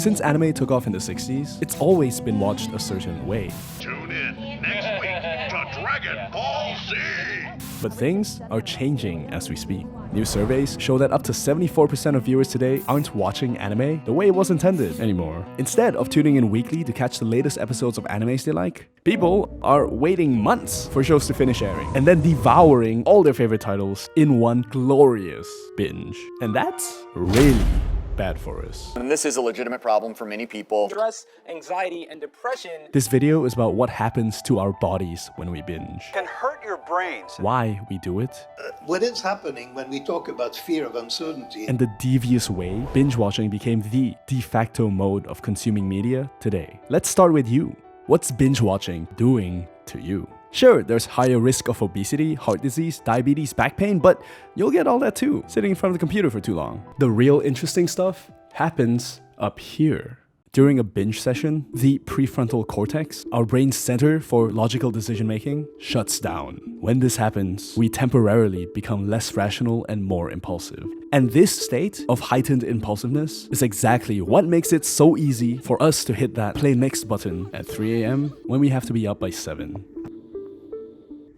Since anime took off in the 60s, it's always been watched a certain way. Tune in next week to Dragon Ball Z! But things are changing as we speak. New surveys show that up to 74% of viewers today aren't watching anime the way it was intended anymore. Instead of tuning in weekly to catch the latest episodes of animes they like, people are waiting months for shows to finish airing and then devouring all their favorite titles in one glorious binge. And that's really bad for us. And this is a legitimate problem for many people. Stress, anxiety, and depression This video is about what happens to our bodies when we binge, can hurt your brains. why we do it, What is happening when we talk about fear of uncertainty? and the devious way binge watching became the de facto mode of consuming media today. Let's start with you. What's binge watching doing to you? Sure, there's higher risk of obesity, heart disease, diabetes, back pain, but you'll get all that too, sitting in front of the computer for too long. The real interesting stuff happens up here. During a binge session, the prefrontal cortex, our brain's center for logical decision making, shuts down. When this happens, we temporarily become less rational and more impulsive. And this state of heightened impulsiveness is exactly what makes it so easy for us to hit that play next button at 3 a.m. when we have to be up by 7.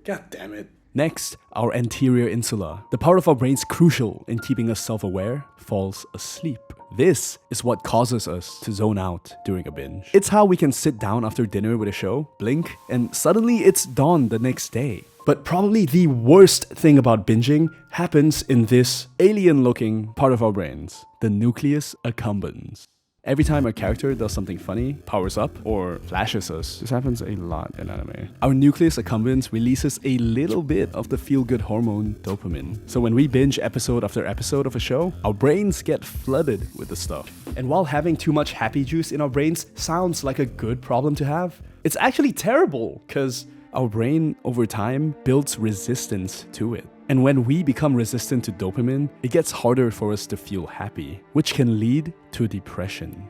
God damn it. Next, our anterior insula, the part of our brains crucial in keeping us self-aware, falls asleep. This is what causes us to zone out during a binge. It's how we can sit down after dinner with a show, blink, and suddenly it's dawn the next day. But probably the worst thing about binging happens in this alien-looking part of our brains, the nucleus accumbens. Every time a character does something funny, powers up, or flashes us, this happens a lot in anime, our nucleus accumbens releases a little bit of the feel-good hormone dopamine. So when we binge episode after episode of a show, our brains get flooded with the stuff. And while having too much happy juice in our brains sounds like a good problem to have, it's actually terrible, because our brain, over time, builds resistance to it. And when we become resistant to dopamine, it gets harder for us to feel happy, which can lead to depression.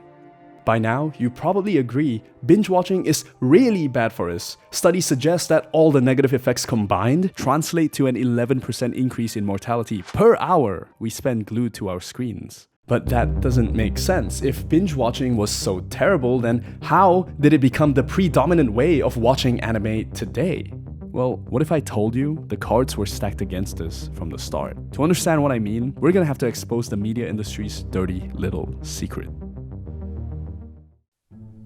By now, you probably agree, binge watching is really bad for us. Studies suggest that all the negative effects combined translate to an 11% increase in mortality per hour we spend glued to our screens. But that doesn't make sense. If binge watching was so terrible, then how did it become the predominant way of watching anime today? Well, what if I told you the cards were stacked against us from the start? To understand what I mean, we're gonna have to expose the media industry's dirty little secret.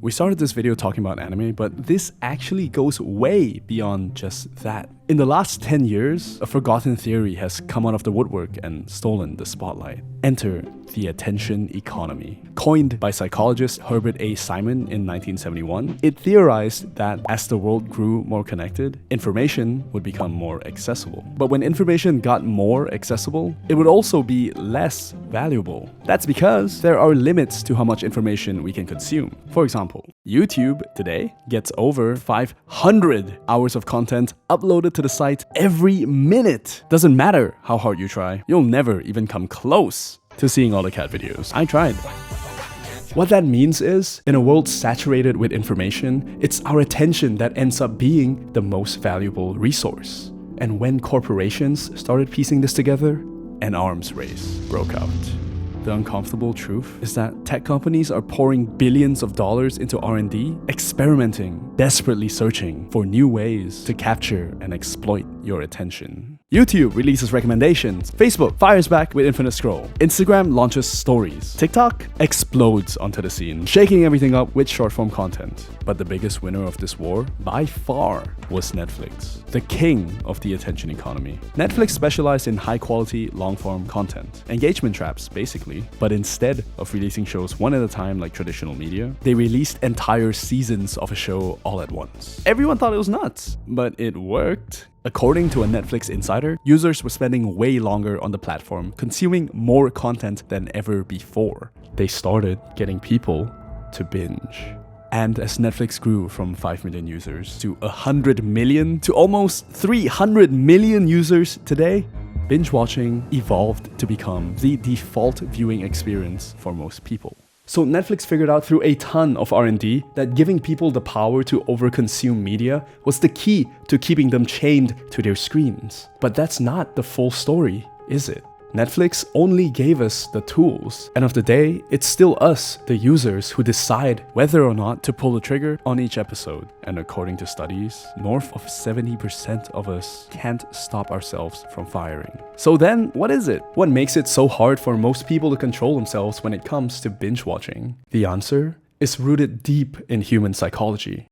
We started this video talking about anime, but this actually goes way beyond just that. In the last 10 years, a forgotten theory has come out of the woodwork and stolen the spotlight. Enter the attention economy. Coined by psychologist Herbert A. Simon in 1971, it theorized that as the world grew more connected, information would become more accessible. But when information got more accessible, it would also be less valuable. That's because there are limits to how much information we can consume. For example, YouTube today gets over 500 hours of content uploaded to the site every minute. Doesn't matter how hard you try, you'll never even come close to seeing all the cat videos. I tried. What that means is, in a world saturated with information, it's our attention that ends up being the most valuable resource. And when corporations started piecing this together, an arms race broke out. The uncomfortable truth is that tech companies are pouring billions of dollars into R&D, experimenting, desperately searching for new ways to capture and exploit your attention. YouTube releases recommendations, Facebook fires back with infinite scroll, Instagram launches stories, TikTok explodes onto the scene, shaking everything up with short-form content. But the biggest winner of this war, by far, was Netflix, the king of the attention economy. Netflix specialized in high-quality, long-form content, engagement traps, basically. But instead of releasing shows one at a time like traditional media, they released entire seasons of a show all at once. Everyone thought it was nuts, but it worked. According to a Netflix insider, users were spending way longer on the platform, consuming more content than ever before. They started getting people to binge. And as Netflix grew from 5 million users to 100 million to almost 300 million users today, binge watching evolved to become the default viewing experience for most people. So Netflix figured out through a ton of R&D that giving people the power to overconsume media was the key to keeping them chained to their screens. But that's not the full story, is it? Netflix only gave us the tools. End of the day, it's still us, the users, who decide whether or not to pull the trigger on each episode. And according to studies, north of 70% of us can't stop ourselves from firing. So then, what is it? What makes it so hard for most people to control themselves when it comes to binge watching? The answer is rooted deep in human psychology.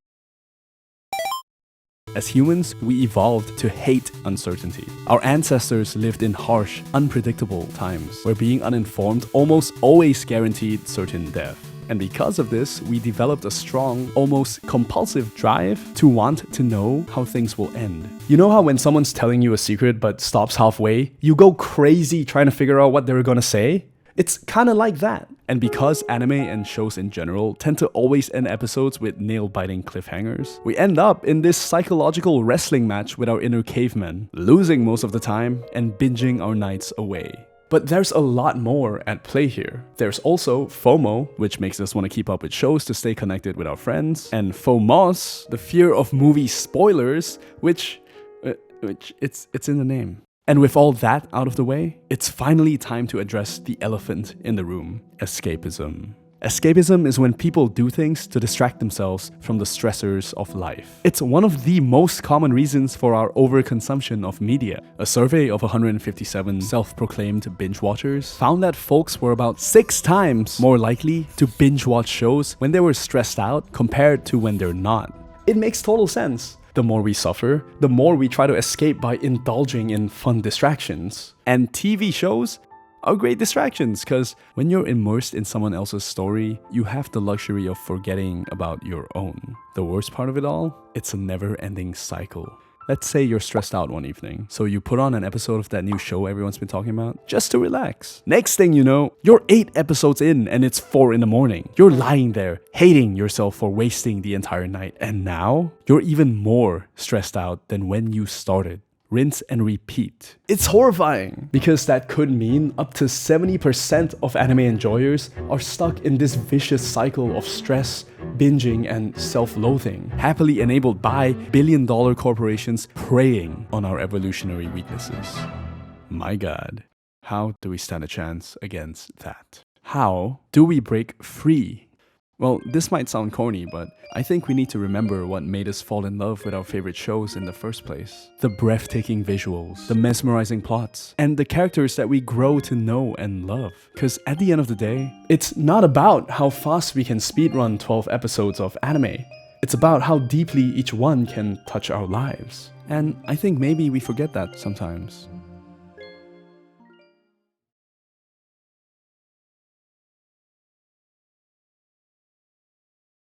As humans, we evolved to hate uncertainty. Our ancestors lived in harsh, unpredictable times, where being uninformed almost always guaranteed certain death. And because of this, we developed a strong, almost compulsive drive to want to know how things will end. You know how when someone's telling you a secret but stops halfway, you go crazy trying to figure out what they're gonna say? It's kinda like that. And because anime and shows in general tend to always end episodes with nail-biting cliffhangers, we end up in this psychological wrestling match with our inner caveman, losing most of the time and binging our nights away. But there's a lot more at play here. There's also FOMO, which makes us want to keep up with shows to stay connected with our friends, and FOMOS, the fear of movie spoilers, which it's in the name. And with all that out of the way, it's finally time to address the elephant in the room: escapism. Escapism is when people do things to distract themselves from the stressors of life. It's one of the most common reasons for our overconsumption of media. A survey of 157 self-proclaimed binge watchers found that folks were about 6 times more likely to binge watch shows when they were stressed out compared to when they're not. It makes total sense. The more we suffer, the more we try to escape by indulging in fun distractions. And TV shows are great distractions, because when you're immersed in someone else's story, you have the luxury of forgetting about your own. The worst part of it all? It's a never-ending cycle. Let's say you're stressed out one evening, so you put on an episode of that new show everyone's been talking about just to relax. Next thing you know, you're 8 episodes in and it's 4 in the morning. You're lying there, hating yourself for wasting the entire night. And now, you're even more stressed out than when you started. Rinse and repeat. It's horrifying, because that could mean up to 70% of anime enjoyers are stuck in this vicious cycle of stress, binging, and self-loathing, happily enabled by billion-dollar corporations preying on our evolutionary weaknesses. My God, how do we stand a chance against that? How do we break free? Well, this might sound corny, but I think we need to remember what made us fall in love with our favorite shows in the first place. The breathtaking visuals, the mesmerizing plots, and the characters that we grow to know and love. Because at the end of the day, it's not about how fast we can speedrun 12 episodes of anime. It's about how deeply each one can touch our lives. And I think maybe we forget that sometimes.